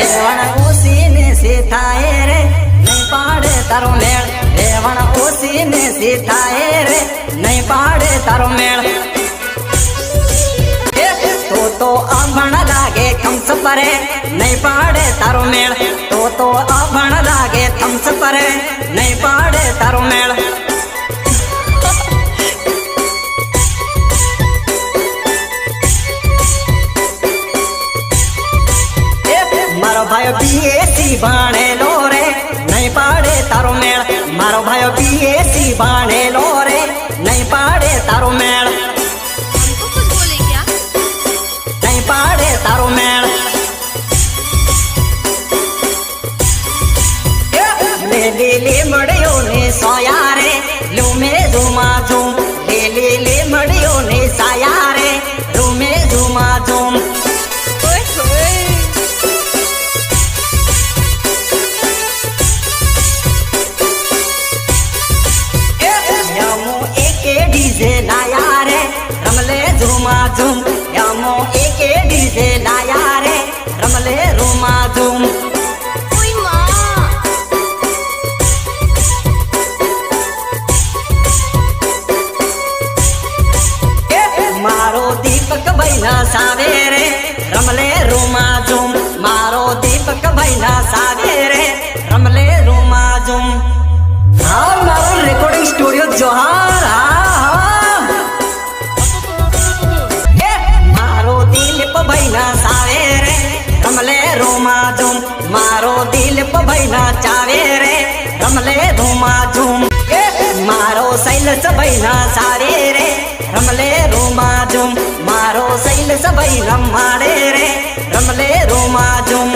રેવણ ઓસી ને સીથાએ રે નહીં પાડે તારો મેળ રેવણ ઓસી ને સીથાએ રે નહીં પાડે તારો મેળ તો આભણ લાગે થમ્સ પરે નહીં પાડે તારો મેળ તો આભણ લાગે થમ્સ પરે નહીં પાડે તારો મેળ મારો ભાઈ બીએસસી ભણેલો રે નહીં પાડે તારો મેળ મારો ભાઈ બીએસસી ભણેલો રે નહીં પાડે તારો મેળ પાડે તારો મેળ લે મળ્યો ને સોયા રે લૂમે ઝુમા ઝૂમ લે મળ્યો ને સાયા રે લૂમે ઝુમા ઝૂમ યમો એકે ડીજે લાયા રે રમલે ઝુમા ઝૂમ યમો એકે ડીજે લાયા રે રમલે રૂમા ઝૂમ મારો દીપક ભાઈ ના સાવે રે રમલે રૂમા ઝૂમ મારો દીપક ભાઈ ના સાવે રે રમલે રૂમા ઝૂમ હા મારો રેકોર્ડિંગ સ્ટુડિયો જોહાર મારો દિલીપ ભાઈ ના સાવે રે રમલે રૂમા ઝૂમ મારો દિલીપ ભાઈ ના ચાવે રે રમલે રૂમા ઝૂમ મારો શૈલેષ ભાઈ ના સાવે રે રમલે રૂમા ઝૂમ મારો શૈલેષ ભાઈ રમાડે રે રમલે રૂમા ઝૂમ